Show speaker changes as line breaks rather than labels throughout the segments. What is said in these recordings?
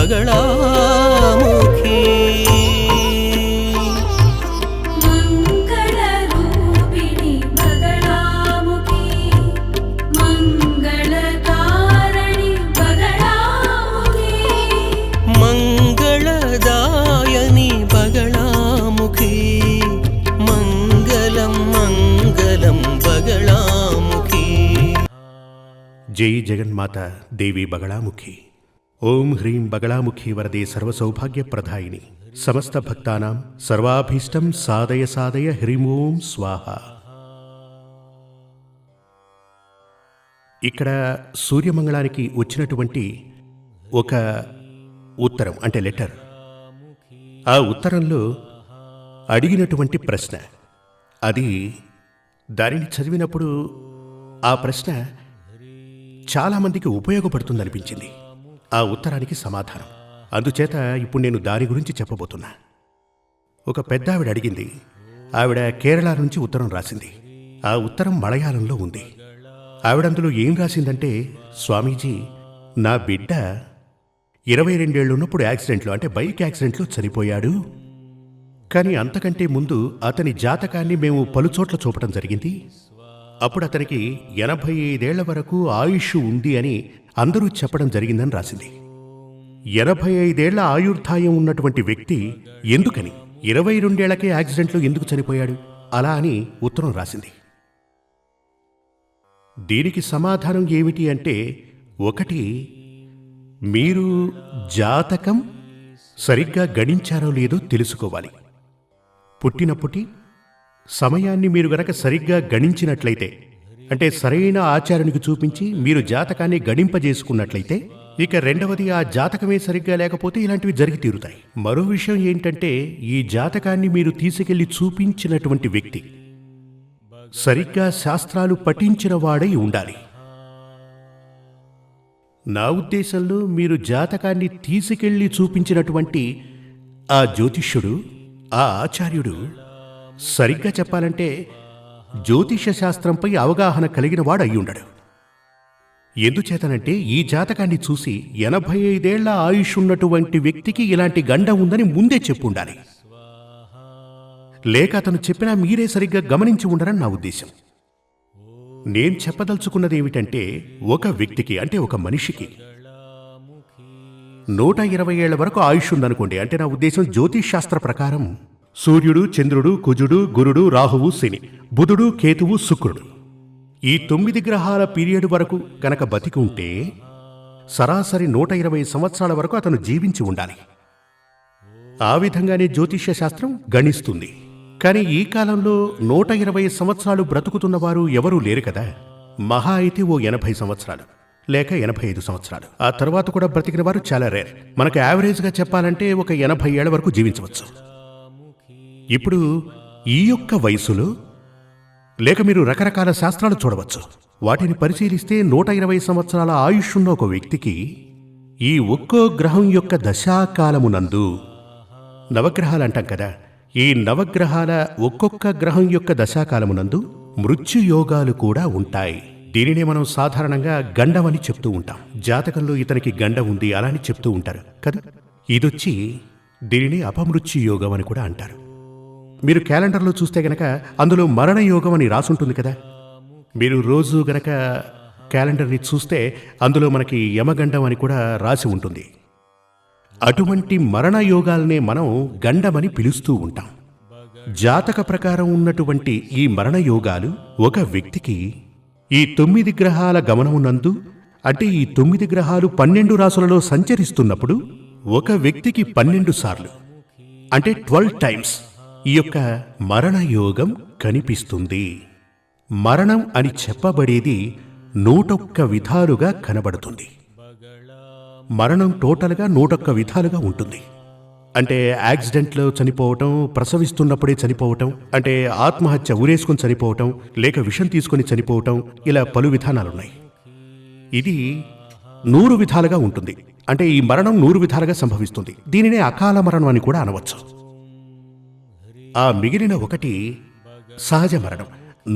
बगलामुखी
मंगलरूपिणी बगलामुखी मंगलकारिणी बगलामुखी
मंगलदायिनी बगलामुखी मंगलम मंगलम बगलामुखी।
जय जगन्माता देवी बगलामुखी। ओम ह्रीं बगलामुखी वरदे सर्वसौभाग्यप्रदायिनी समस्त भक्तानां सर्वाभीष्टं साधय साधय హ్రీం ఓం స్వాహ। ఇక్కడ సూర్యమంగళానికి వచ్చినటువంటి ఒక ఉత్తరం అంటే లెటర్, ఆ ఉత్తరంలో అడిగినటువంటి ప్రశ్న, అది దానిని చదివినప్పుడు ఆ ప్రశ్న చాలామందికి ఉపయోగపడుతుందనిపించింది ఆ ఉత్తరానికి సమాధానం। అందుచేత ఇప్పుడు నేను దాని గురించి చెప్పబోతున్నా। ఒక పెద్ద ఆవిడ అడిగింది, ఆవిడ కేరళ నుంచి ఉత్తరం రాసింది। ఆ ఉత్తరం మలయాళంలో ఉంది। ఆవిడందులో ఏం రాసిందంటే, స్వామీజీ, నా బిడ్డ 22 ఏళ్ళు ఉన్నప్పుడు యాక్సిడెంట్లో అంటే బైక్ యాక్సిడెంట్లో చనిపోయాడు, కానీ అంతకంటే ముందు అతని జాతకాన్ని మేము పలుచోట్ల చూపడం జరిగింది। అప్పుడు అతనికి 85 ఏళ్ల వరకు ఆయుష్ ఉంది అని అందరూ చెప్పడం జరిగిందని రాసింది। 85 ఏళ్ల ఆయుర్దాయం ఉన్నటువంటి వ్యక్తి ఎందుకని 22 ఏళ్లకే యాక్సిడెంట్లో ఎందుకు చనిపోయాడు అలా అని ఉత్తరం రాసింది। దీనికి సమాధానం ఏమిటి అంటే, ఒకటి, మీరు జాతకం సరిగ్గా గణించారో లేదో తెలుసుకోవాలి। పుట్టినప్పటి సమయాన్ని మీరు గనక సరిగ్గా గణించినట్లయితే, అంటే సరైన ఆచార్యునికి చూపించి మీరు జాతకాన్ని గణింపజేసుకున్నట్లయితే, ఇక రెండవది, ఆ జాతకమే సరిగ్గా లేకపోతే ఇలాంటివి జరిగి తీరుతాయి। మరో విషయం ఏంటంటే, ఈ జాతకాన్ని మీరు తీసుకెళ్లి చూపించినటువంటి వ్యక్తి సరిగ్గా శాస్త్రాలు పఠించిన వాడై ఉండాలి। నా ఉద్దేశంలో మీరు జాతకాన్ని తీసుకెళ్లి చూపించినటువంటి ఆ జ్యోతిష్యుడు, ఆ ఆచార్యుడు సరిగ్గా చెప్పాలంటే జ్యోతిష శాస్త్రంపై అవగాహన కలిగిన వాడు అయ్యుండడు। ఎందుచేతనంటే, ఈ జాతకాన్ని చూసి 85 ఏళ్ల ఆయుష్ ఉన్నటువంటి వ్యక్తికి ఇలాంటి గండం ఉందని ముందే చెప్పుండాలి, లేక అతను చెప్పినా మీరే సరిగ్గా గమనించి ఉండరని నా ఉద్దేశం। నేను చెప్పదలుచుకున్నది ఏమిటంటే, ఒక వ్యక్తికి అంటే ఒక మనిషికి 120 ఏళ్ల వరకు ఆయుష్ ఉందనుకోండి, అంటే నా ఉద్దేశం జ్యోతిష్ శాస్త్ర ప్రకారం సూర్యుడు, చంద్రుడు, కుజుడు, గురుడు, రాహువు, శని, బుధుడు, కేతువు, శుక్రుడు, ఈ 9 గ్రహాల పీరియడ్ వరకు గనక బతికి ఉంటే సరాసరి 120 సంవత్సరాల వరకు అతను జీవించి ఉండాలి। ఆ విధంగానే జ్యోతిష్య శాస్త్రం గణిస్తుంది। కానీ ఈ కాలంలో 120 సంవత్సరాలు బ్రతుకుతున్నవారు ఎవరూ లేరు కదా, మహా అయితే ఓ 80 సంవత్సరాలు లేక 85 సంవత్సరాలు, ఆ తర్వాత కూడా బ్రతికిన వారు చాలా రేర్। మనకు యావరేజ్గా చెప్పాలంటే ఒక 80 ఏళ్ల వరకు జీవించవచ్చు। ఇప్పుడు ఈ యొక్క వయసులో, లేక మీరు రకరకాల శాస్త్రాలు చూడవచ్చు, వాటిని పరిశీలిస్తే 120 సంవత్సరాల ఆయుష్ ఉన్న ఒక వ్యక్తికి ఈ ఒక్కో గ్రహం యొక్క దశాకాలమునందు, నవగ్రహాలు అంటాం కదా, ఈ నవగ్రహాల ఒక్కొక్క గ్రహం యొక్క దశాకాలమునందు మృత్యుయోగాలు కూడా ఉంటాయి। దీనినే మనం సాధారణంగా గండం అని చెప్తూ ఉంటాం। జాతకంలో ఇతనికి గండం ఉంది అలా అని చెప్తూ ఉంటారు కదా, ఇదొచ్చి దీనిని అపమృత్యుయోగం అని కూడా అంటారు। మీరు క్యాలెండర్లో చూస్తే గనక అందులో మరణయోగం అని రాసుంటుంది కదా, మీరు రోజు గనక క్యాలెండర్ని చూస్తే అందులో మనకి యమగండం అని కూడా రాసి ఉంటుంది। అటువంటి మరణయోగాల్నే మనం గండమని పిలుస్తూ ఉంటాం। జాతక ప్రకారం ఉన్నటువంటి ఈ మరణయోగాలు ఒక వ్యక్తికి ఈ 9 గ్రహాల గమనమునందు, అంటే ఈ 9 గ్రహాలు 12 రాసులలో సంచరిస్తున్నప్పుడు ఒక వ్యక్తికి 12 సార్లు అంటే 12 టైమ్స్ ఈ యొక్క మరణయోగం కనిపిస్తుంది। మరణం అని చెప్పబడేది 101 విధాలుగా కనబడుతుంది। మరణం టోటల్గా 101 విధాలుగా ఉంటుంది। అంటే యాక్సిడెంట్లో చనిపోవటం, ప్రసవిస్తున్నప్పుడే చనిపోవటం, అంటే ఆత్మహత్య ఉరేసుకుని చనిపోవటం, లేక విషం తీసుకుని చనిపోవటం, ఇలా పలు విధానాలున్నాయి। ఇది 100 విధాలుగా ఉంటుంది। అంటే ఈ మరణం 100 విధాలుగా సంభవిస్తుంది। దీనినే అకాల మరణం అని కూడా అనవచ్చు। ఆ మిగిలిన ఒకటి సహజ మరణం।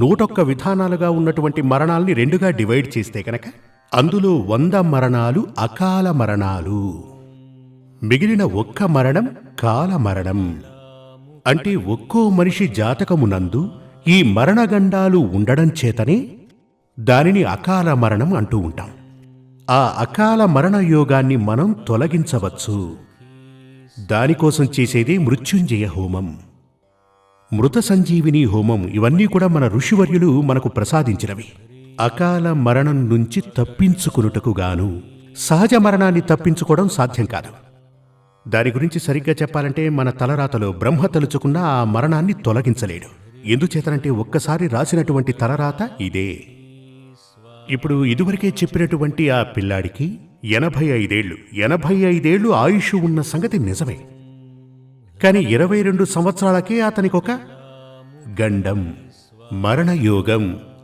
101 విధానాలుగా ఉన్నటువంటి మరణాల్ని 2గా డివైడ్ చేస్తే కనుక అందులో 100 మరణాలు అకాల మరణాలు। మిగిలిన ఒక్క మరణం కాలమరణం. అంటే ఒక్కో మనిషి జాతకమునందు ఈ మరణగండాలు ఉండడం చేతనే దానిని అకాల మరణం అంటూ ఉంటాం. ఆ అకాల మరణ యోగాన్ని మనం తొలగించవచ్చు. దానికోసం చేసేదే మృత్యుంజయ హోమం, మృత సంజీవిని హోమం. ఇవన్నీ కూడా మన ఋషివర్యులు మనకు ప్రసాదించినవి. అకాల మరణం నుంచి తప్పించుకునుటకు గాను. సహజ మరణాన్ని తప్పించుకోవడం సాధ్యం కాదు. దాని గురించి సరిగ్గా చెప్పాలంటే మన తలరాతలో బ్రహ్మ తలుచుకున్న ఆ మరణాన్ని తొలగించలేడు. ఎందుచేతనంటే ఒక్కసారి రాసినటువంటి తలరాత ఇదే. ఇప్పుడు ఇదివరకే చెప్పినటువంటి ఆ పిల్లాడికి 85 ఏళ్లు ఆయుష్ ఉన్న సంగతి నిజమే. కాని 22 సంవత్సరాలకే అతనికొక గండం, మరణయోగం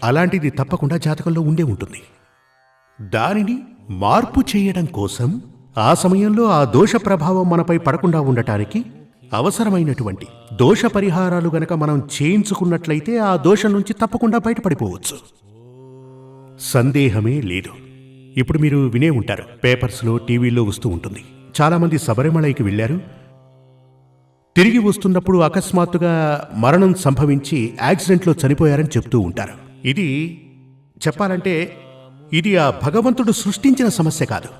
అలాంటిది తప్పకుండా జాతకంలో ఉండే ఉంటుంది. దానిని మార్పు చేయడం కోసం ఆ సమయంలో ఆ దోష ప్రభావం మనపై పడకుండా ఉండటానికి అవసరమైనటువంటి దోష పరిహారాలు గనక మనం చేయించుకున్నట్లయితే ఆ దోషం నుంచి తప్పకుండా బయటపడిపోవచ్చు. సందేహమే లేదు. ఇప్పుడు మీరు వినే ఉంటారు, పేపర్స్లో, టీవీల్లో వస్తూ ఉంటుంది. చాలామంది శబరిమలైకి వెళ్ళారు, తిరిగి వస్తున్నప్పుడు అకస్మాత్తుగా మరణం సంభవించి యాక్సిడెంట్లో చనిపోయారని చెప్తూ ఉంటారు. ఇది చెప్పాలంటే ఇది ఆ భగవంతుడు సృష్టించిన సమస్య కాదు,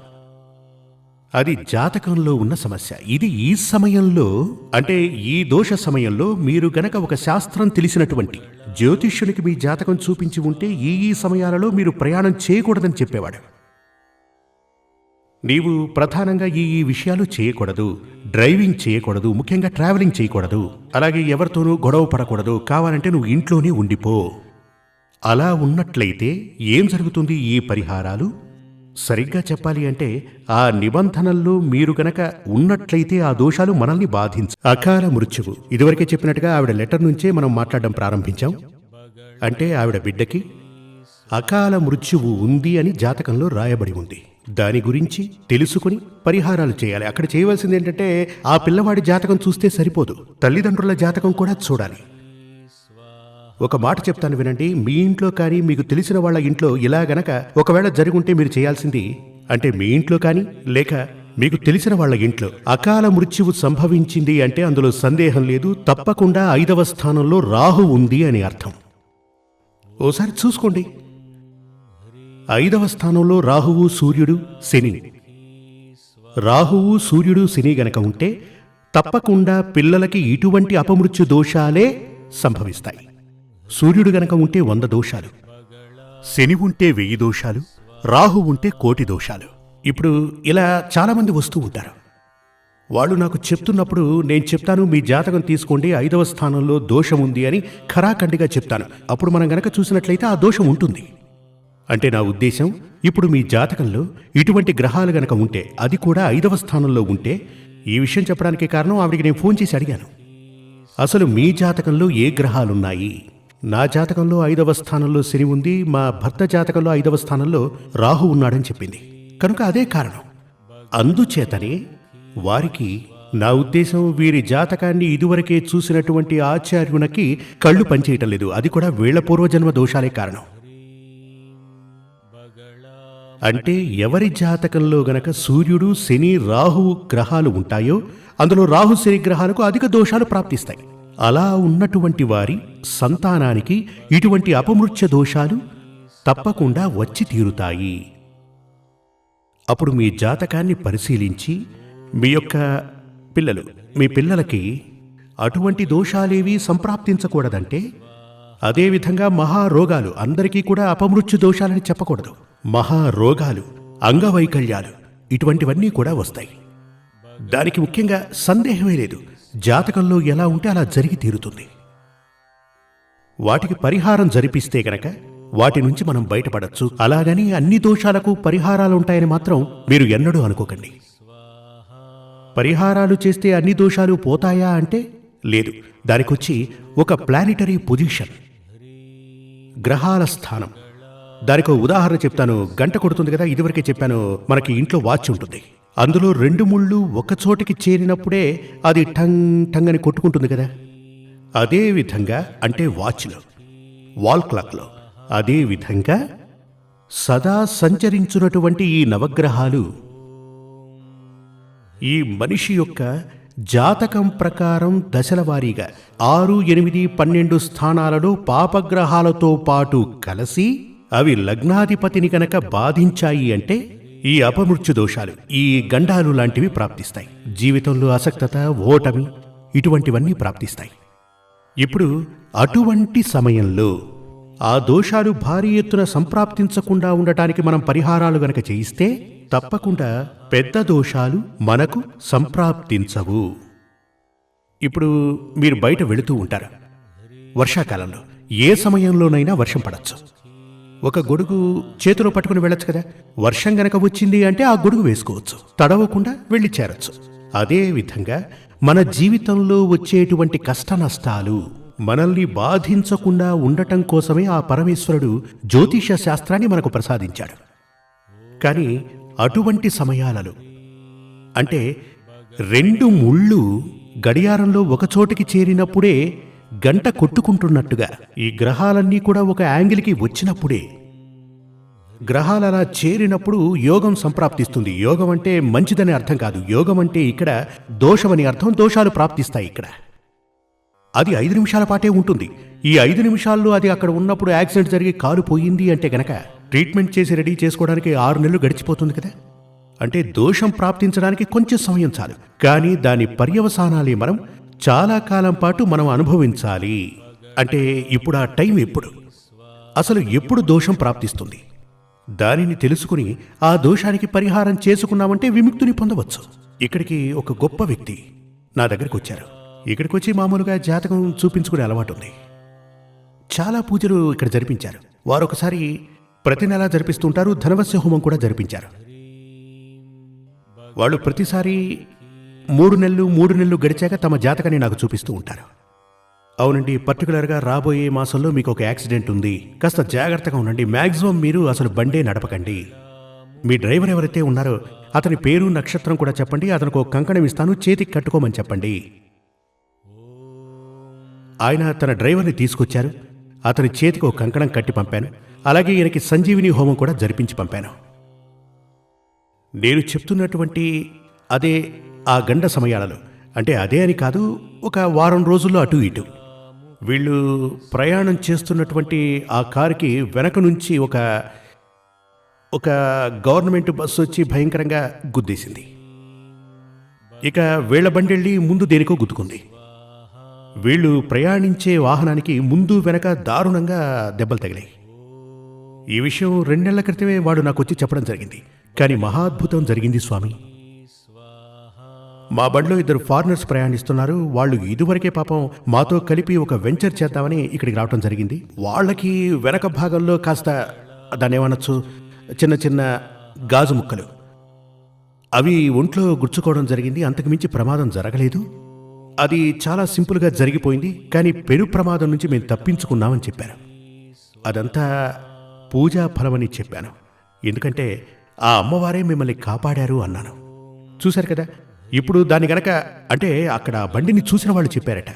అది జాతకంలో ఉన్న సమస్య. ఇది ఈ సమయంలో, అంటే ఈ దోష సమయంలో మీరు గనక ఒక శాస్త్రం తెలిసినటువంటి జ్యోతిష్యునికి మీ జాతకం చూపించి ఉంటే ఈ సమయాలలో మీరు ప్రయాణం చేయకూడదని చెప్పేవాడు. నీవు ప్రధానంగా ఈ విషయాలు చేయకూడదు, డ్రైవింగ్ చేయకూడదు, ముఖ్యంగా ట్రావెలింగ్ చేయకూడదు, అలాగే ఎవరితోనూ గొడవ పడకూడదు, కావాలంటే నువ్వు ఇంట్లోనే ఉండిపో. అలా ఉన్నట్లయితే ఏం జరుగుతుంది? ఈ పరిహారాలు సరిగ్గా చెప్పాలి అంటే ఆ నిబంధనల్లో మీరు గనక ఉన్నట్లయితే ఆ దోషాలు మనల్ని బాధించ. అకాల మృత్యువు ఇదివరకే చెప్పినట్టుగా ఆవిడ లెటర్ నుంచే మనం మాట్లాడడం ప్రారంభించాం. అంటే ఆవిడ బిడ్డకి అకాల మృత్యువు ఉంది అని జాతకంలో రాయబడి ఉంది. దాని గురించి తెలుసుకుని పరిహారాలు చేయాలి. అక్కడ చేయవలసింది ఏంటంటే ఆ పిల్లవాడి జాతకం చూస్తే సరిపోదు, తల్లిదండ్రుల జాతకం కూడా చూడాలి. ఒక మాట చెప్తాను వినండి. మీ ఇంట్లో కానీ మీకు తెలిసిన వాళ్ళ ఇంట్లో ఇలా గనక ఒకవేళ జరుగుంటే మీరు చేయాల్సింది, అంటే మీ ఇంట్లో కానీ లేక మీకు తెలిసిన వాళ్ళ ఇంట్లో అకాల మృత్యువు సంభవించింది అంటే అందులో సందేహం లేదు, తప్పకుండా 5వ స్థానంలో రాహు ఉంది అని అర్థం. ఓసారి చూసుకోండి. 5వ స్థానంలో రాహువు, సూర్యుడు, శని. రాహువు, సూర్యుడు, శని గనక ఉంటే తప్పకుండా పిల్లలకి ఇటువంటి అపమృత్యు దోషాలే సంభవిస్తాయి. సూర్యుడు గనక ఉంటే 100 దోషాలు, శని ఉంటే 1000 దోషాలు, రాహు ఉంటే 1,000,000 దోషాలు. ఇప్పుడు ఇలా చాలామంది వస్తూ ఉంటారు. వాళ్ళు నాకు చెప్తున్నప్పుడు నేను చెప్తాను, మీ జాతకం తీసుకోండి, 5వ స్థానంలో దోషం ఉంది అని ఖరాఖండిగా చెప్తాను. అప్పుడు మనం గనక చూసినట్లయితే ఆ దోషం ఉంటుంది. అంటే నా ఉద్దేశం, ఇప్పుడు మీ జాతకంలో ఇటువంటి గ్రహాలు గనక ఉంటే, అది కూడా 5వ స్థానంలో ఉంటే, ఈ విషయం చెప్పడానికి కారణం ఆవిడికి నేను ఫోన్ చేసి అడిగాను, అసలు మీ జాతకంలో ఏ గ్రహాలున్నాయి? నా జాతకంలో 5వ స్థానంలో శని ఉంది, మా భర్త జాతకంలో 5వ స్థానంలో రాహు ఉన్నాడని చెప్పింది. కనుక అదే కారణం. అందుచేతనే వారికి, నా ఉద్దేశం, వీరి జాతకాన్ని ఇదివరకే చూసినటువంటి ఆచార్యునికి కళ్ళు పనిచేయటం లేదు. అది కూడా వీళ్ల పూర్వజన్మ దోషాలే కారణం. అంటే ఎవరి జాతకంలో గనక సూర్యుడు, శని, రాహువు గ్రహాలు ఉంటాయో అందులో రాహు, శని గ్రహాలకు అధిక దోషాలు ప్రాప్తిస్తాయి. అలా ఉన్నటువంటి వారి సంతానానికి ఇటువంటి అపమృత్య దోషాలు తప్పకుండా వచ్చి తీరుతాయి. అప్పుడు మీ జాతకాన్ని పరిశీలించి మీ యొక్క పిల్లలు, మీ పిల్లలకి అటువంటి దోషాలేవీ సంప్రాప్తించకూడదంటే, అదేవిధంగా మహారోగాలు, అందరికీ కూడా అపమృత్యు దోషాలని చెప్పకూడదు, మహారోగాలు, అంగవైకల్యాలు ఇటువంటివన్నీ కూడా వస్తాయి. దానికి ముఖ్యంగా సందేహమే లేదు, జాతకంలో ఎలా ఉంటే అలా జరిగి తీరుతుంది. వాటికి పరిహారం జరిపిస్తే గనక వాటి నుంచి మనం బయటపడచ్చు. అలాగని అన్ని దోషాలకు పరిహారాలుంటాయని మాత్రం మీరు ఎన్నడూ అనుకోకండి. పరిహారాలు చేస్తే అన్ని దోషాలు పోతాయా అంటే లేదు. దానికొచ్చి ఒక ప్లానిటరీ పొజిషన్, గ్రహాల స్థానం. దానికో ఉదాహరణ చెప్తాను. గంట కొడుతుంది కదా, ఇదివరకే చెప్పాను, మనకి ఇంట్లో వాచ్ ఉంటుంది. అందులో 2 ముళ్ళు ఒక చోటికి చేరినప్పుడే అది టంగ్ టంగ్ అని కొట్టుకుంటుంది కదా. అదే విధంగా, అంటే వాచ్లో, వాల్ క్లాక్లో, అదే విధంగా సదా సంచరించున్నటువంటి ఈ నవగ్రహాలు ఈ మనిషి యొక్క జాతకం ప్రకారం దశల వారీగా 6, 8, 12 స్థానాలలో పాపగ్రహాలతో పాటు కలిసి అవి లగ్నాధిపతిని కనుక బాధించాయి అంటే ఈ అపమృత్యు దోషాలు, ఈ గండాలు లాంటివి ప్రాప్తిస్తాయి. జీవితంలో అసక్తత, ఓటమి ఇటువంటివన్నీ ప్రాప్తిస్తాయి. ఇప్పుడు అటువంటి సమయంలో ఆ దోషాలు భారీ ఎత్తున సంప్రాప్తించకుండా ఉండటానికి మనం పరిహారాలు గనక చేయిస్తే తప్పకుండా పెద్ద దోషాలు మనకు సంప్రాప్తించవు. ఇప్పుడు మీరు బయట వెళుతూ ఉంటారు. వర్షాకాలంలో ఏ సమయంలోనైనా వర్షం పడచ్చు. ఒక గొడుగు చేతిలో పట్టుకుని వెళ్ళొచ్చు కదా. వర్షం గనక వచ్చింది అంటే ఆ గొడుగు వేసుకోవచ్చు, తడవకుండా వెళ్ళి చేరొచ్చు. అదే విధంగా మన జీవితంలో వచ్చేటువంటి కష్ట నష్టాలు మనల్ని బాధించకుండా ఉండటం కోసమే ఆ పరమేశ్వరుడు జ్యోతిష శాస్త్రాన్ని మనకు ప్రసాదించాడు. కానీ అటువంటి సమయాలలో అంటే 2 ముళ్ళు గడియారంలో ఒకచోటికి చేరినప్పుడే గంట కొట్టుకుంటున్నట్టుగా ఈ గ్రహాలన్నీ కూడా ఒక యాంగిల్కి వచ్చినప్పుడే, గ్రహాలు అలా చేరినప్పుడు యోగం సంప్రాప్తిస్తుంది. యోగం అంటే మంచిదని అర్థం కాదు. యోగం అంటే ఇక్కడ దోషమని అర్థం. దోషాలు ప్రాప్తిస్తాయి. ఇక్కడ అది 5 నిమిషాల పాటే ఉంటుంది. ఈ 5 నిమిషాల్లో అది అక్కడ ఉన్నప్పుడు యాక్సిడెంట్ జరిగి కాలు పోయింది అంటే గనక ట్రీట్మెంట్ చేసి రెడీ చేసుకోవడానికి 6 నెలలు గడిచిపోతుంది కదా. అంటే దోషం ప్రాప్తించడానికి కొంచెం సమయం చాలు. కానీ దాని పర్యవసానాలే మనం చాలా కాలం పాటు మనం అనుభవించాలి. అంటే ఇప్పుడు ఆ టైం ఎప్పుడు, అసలు ఎప్పుడు దోషం ప్రాప్తిస్తుంది, దానిని తెలుసుకుని ఆ దోషానికి పరిహారం చేసుకున్నామంటే విముక్తిని పొందవచ్చు. ఇక్కడికి ఒక గొప్ప వ్యక్తి నా దగ్గరికి వచ్చారు. ఇక్కడికి వచ్చి మామూలుగా జాతకం చూపించుకునే అలవాటు ఉంది. చాలా పూజలు ఇక్కడ జరిపించారు. వారు ఒకసారి ప్రతి నెలా జరిపిస్తుంటారు. ధనవస్య హోమం కూడా జరిపించారు. వాళ్ళు ప్రతిసారి 3 నెలలు గడిచాక తమ జాతకాన్ని నాకు చూపిస్తూ ఉంటారు. అవునండి, పర్టికులర్గా రాబోయే మాసంలో మీకు ఒక యాక్సిడెంట్ ఉంది, కాస్త జాగ్రత్తగా ఉండండి, మ్యాక్సిమం మీరు అసలు బండే నడపకండి, మీ డ్రైవర్ ఎవరైతే ఉన్నారో అతని పేరు నక్షత్రం కూడా చెప్పండి, అతనికి ఒక కంకణం ఇస్తాను, చేతికి కట్టుకోమని చెప్పండి. ఆయన తన డ్రైవర్ని తీసుకొచ్చారు. అతని చేతికి ఒక కంకణం కట్టి పంపాను. అలాగే ఈయనకి సంజీవిని హోమం కూడా జరిపించి పంపాను. నేను చెప్తున్నటువంటి అదే ఆ గండ సమయాలలో, అంటే అదే అని కాదు, ఒక వారం రోజుల్లో అటు ఇటు వీళ్ళు ప్రయాణం చేస్తున్నటువంటి ఆ కారుకి వెనక నుంచి ఒక గవర్నమెంట్ బస్సు వచ్చి భయంకరంగా గుద్దేసింది. ఇక వీళ్ల బండెళ్ళి ముందు దేనికో గుద్దుకుంది. వీళ్ళు ప్రయాణించే వాహనానికి ముందు వెనక దారుణంగా దెబ్బలు తగిలాయి. ఈ విషయం 2 నెలల క్రితమే వాడు నాకు వచ్చి చెప్పడం జరిగింది. కానీ మహాద్భుతం జరిగింది స్వామి. మా బండిలో 2 ఫారినర్స్ ప్రయాణిస్తున్నారు. వాళ్ళు ఇదివరకే పాపం మాతో కలిపి ఒక వెంచర్ చేద్దామని ఇక్కడికి రావడం జరిగింది. వాళ్ళకి వెనక భాగంలో కాస్త దాన్ని ఏమనొచ్చు, చిన్న చిన్న గాజు ముక్కలు అవి ఒంట్లో గుచ్చుకోవడం జరిగింది. అంతకుమించి ప్రమాదం జరగలేదు. అది చాలా సింపుల్గా జరిగిపోయింది. కానీ పెను ప్రమాదం నుంచి మేము తప్పించుకున్నామని చెప్పారు. అదంతా పూజా ఫలమని చెప్పాను. ఎందుకంటే ఆ అమ్మవారే మిమ్మల్ని కాపాడారు అన్నాను. చూశారు కదా. ఇప్పుడు దాన్ని గనక అంటే అక్కడ బండిని చూసిన వాళ్ళు చెప్పారట.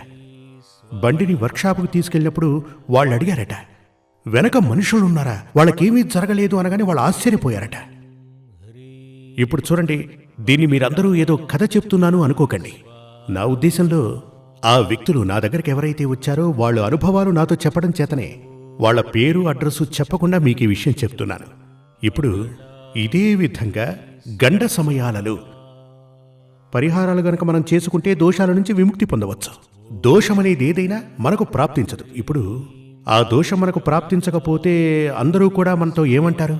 బండిని వర్క్షాపుకి తీసుకెళ్ళినప్పుడు వాళ్ళు అడిగారట, వెనక మనుషులున్నారా, వాళ్ళకేమీ జరగలేదు అనగానే వాళ్ళు ఆశ్చర్యపోయారట. ఇప్పుడు చూడండి, దీన్ని మీరందరూ ఏదో కథ చెప్తున్నాను అనుకోకండి. నా ఉద్దేశంలో ఆ వ్యక్తులు నా దగ్గరికి ఎవరైతే వచ్చారో వాళ్ళ అనుభవాలు నాతో చెప్పడం చేతనే వాళ్ళ పేరు అడ్రస్సు చెప్పకుండా మీకు ఈ విషయం చెప్తున్నాను. ఇప్పుడు ఇదే విధంగా గండ సమయాలలో పరిహారాలు గనక మనం చేసుకుంటే దోషాల నుంచి విముక్తి పొందవచ్చు. దోషమనేది ఏదైనా మనకు ప్రాప్తించదు. ఇప్పుడు ఆ దోషం మనకు ప్రాప్తించకపోతే అందరూ కూడా మనతో ఏమంటారు?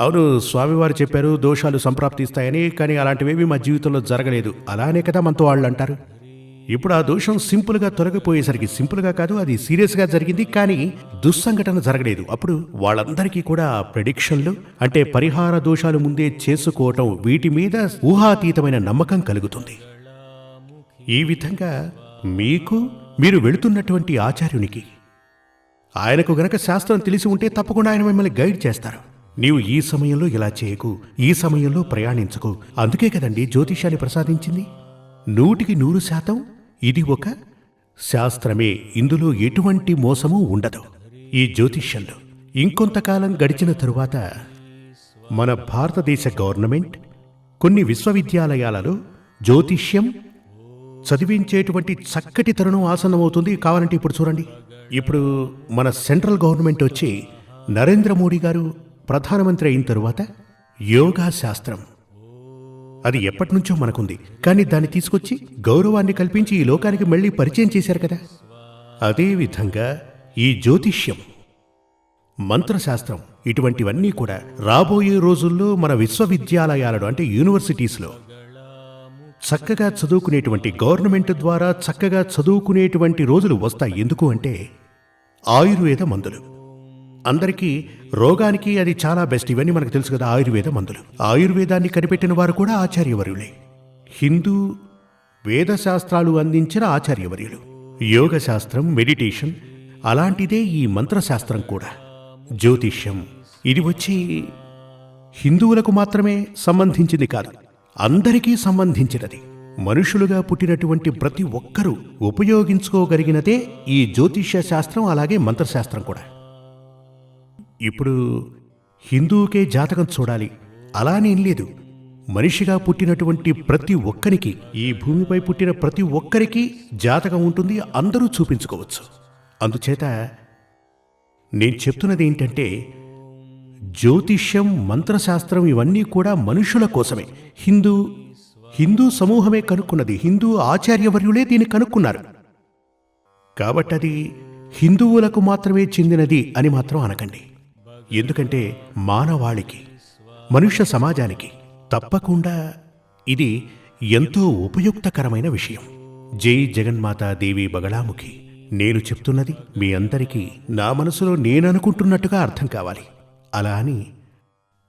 అవును, స్వామివారు చెప్పారు దోషాలు సంప్రాప్తిస్తాయని, కానీ అలాంటివేవి మా జీవితంలో జరగలేదు, అలానే కదా మనతో వాళ్ళు అంటారు. ఇప్పుడు ఆ దోషం సింపుల్గా తొలగిపోయేసరికి, సింపుల్గా కాదు, అది సీరియస్గా జరిగింది, కానీ దుస్సంఘటన జరగలేదు. అప్పుడు వాళ్ళందరికీ కూడా ప్రెడిక్షన్లు అంటే పరిహార దోషాలు ముందే చేసుకోవటం, వీటి మీద ఊహాతీతమైన నమ్మకం కలుగుతుంది. ఈ విధంగా మీరు వెళుతున్నటువంటి ఆచార్యునికి, ఆయనకు గనక శాస్త్రం తెలిసి ఉంటే తప్పకుండా ఆయన మిమ్మల్ని గైడ్ చేస్తారు. నీవు ఈ సమయంలో ఇలా చేయకు, ఈ సమయంలో ప్రయాణించకు. అందుకే కదండి జ్యోతిష్యాన్ని ప్రసాదించింది. 100% ఇది ఒక శాస్త్రమే, ఇందులో ఎటువంటి మోసము ఉండదు. ఈ జ్యోతిష్యంలో ఇంకొంతకాలం గడిచిన తరువాత మన భారతదేశ గవర్నమెంట్ కొన్ని విశ్వవిద్యాలయాలలో జ్యోతిష్యం చదివించేటువంటి చక్కటి తరుణం ఆసన్నమవుతుంది. కావాలంటే ఇప్పుడు చూడండి. ఇప్పుడు మన సెంట్రల్ గవర్నమెంట్ వచ్చి నరేంద్ర మోడీ గారు ప్రధానమంత్రి అయిన తరువాత యోగా శాస్త్రం అది ఎప్పటి నుంచో మనకుంది, కానీ దాన్ని తీసుకొచ్చి గౌరవాన్ని కల్పించి ఈ లోకానికి మళ్ళీ పరిచయం చేశారు కదా. అదేవిధంగా ఈ జ్యోతిష్యం, మంత్రశాస్త్రం ఇటువంటివన్నీ కూడా రాబోయే రోజుల్లో మన విశ్వవిద్యాలయాలలో అంటే యూనివర్సిటీస్లో చక్కగా చదువుకునేటువంటి, గవర్నమెంట్ ద్వారా చక్కగా చదువుకునేటువంటి రోజులు వస్తాయి. ఎందుకు అంటే ఆయుర్వేద మందులు అందరికీ రోగానికి అది చాలా బెస్ట్. ఇవన్నీ మనకు తెలుసు కదా. ఆయుర్వేద మందులు, ఆయుర్వేదాన్ని కనిపెట్టిన వారు కూడా ఆచార్యవర్యులే. హిందూ వేదశాస్త్రాలు అందించిన ఆచార్యవర్యులు. యోగ శాస్త్రం, మెడిటేషన్ అలాంటిదే ఈ మంత్రశాస్త్రం కూడా. జ్యోతిష్యం ఇది వచ్చి హిందువులకు మాత్రమే సంబంధించింది కాదు, అందరికీ సంబంధించినది. మనుషులుగా పుట్టినటువంటి ప్రతి ఒక్కరూ ఉపయోగించుకోగలిగినదే ఈ జ్యోతిష్య శాస్త్రం, అలాగే మంత్రశాస్త్రం కూడా. ఇప్పుడు హిందువుకే జాతకం చూడాలి అలానేం లేదు. మనిషిగా పుట్టినటువంటి ప్రతి ఒక్కరికి, ఈ భూమిపై పుట్టిన ప్రతి ఒక్కరికి జాతకం ఉంటుంది, అందరూ చూపించుకోవచ్చు. అందుచేత నేను చెప్తున్నది ఏంటంటే జ్యోతిష్యం, మంత్రశాస్త్రం ఇవన్నీ కూడా మనుషుల కోసమే. హిందూ సమూహమే కనుక్కున్నది, హిందూ ఆచార్యవర్యులే దీన్ని కనుక్కున్నారు. కాబట్టి అది హిందువులకు మాత్రమే చెందినది అని మాత్రం అనకండి. ఎందుకంటే మానవాళికి, మనుష్య సమాజానికి తప్పకుండా ఇది ఎంతో ఉపయుక్తకరమైన విషయం. జై జగన్మాతా దేవి బగళాముఖి. నేను చెప్తున్నది మీ అందరికీ నా మనసులో నేననుకుంటున్నట్టుగా అర్థం కావాలి. అలా అని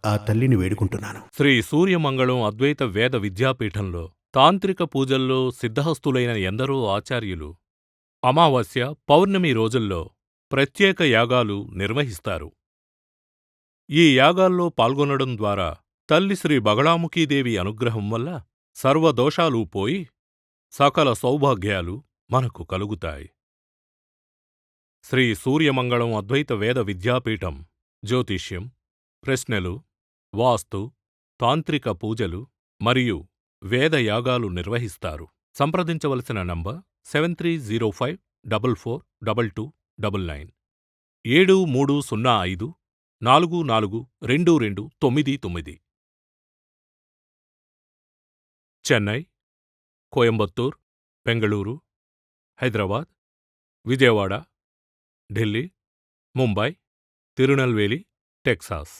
ఆ తల్లిని వేడుకుంటున్నాను.
శ్రీ సూర్యమంగళం అద్వైత వేద విద్యాపీఠంలో తాంత్రిక పూజల్లో సిద్ధహస్తులైన ఎందరో ఆచార్యులు అమావాస్య, పౌర్ణమి రోజుల్లో ప్రత్యేక యాగాలు నిర్వహిస్తారు. ఈ యాగాల్లో పాల్గొనడం ద్వారా తల్లి శ్రీ బగళాముఖీదేవి అనుగ్రహం వల్ల సర్వదోషాలూ పోయి సకల సౌభాగ్యాలు మనకు కలుగుతాయి. శ్రీ సూర్యమంగళం అద్వైత వేద విద్యాపీఠం జ్యోతిష్యం, ప్రశ్నలు, వాస్తు, తాంత్రిక పూజలు మరియు వేదయాగాలు నిర్వహిస్తారు. సంప్రదించవలసిన నంబర్ 7305442299 7305442299. చెన్నై, కోయంబత్తూర్, బెంగళూరు, హైదరాబాద్, విజయవాడ, ఢిల్లీ, ముంబై, తిరునల్వేలి, టెక్సాస్.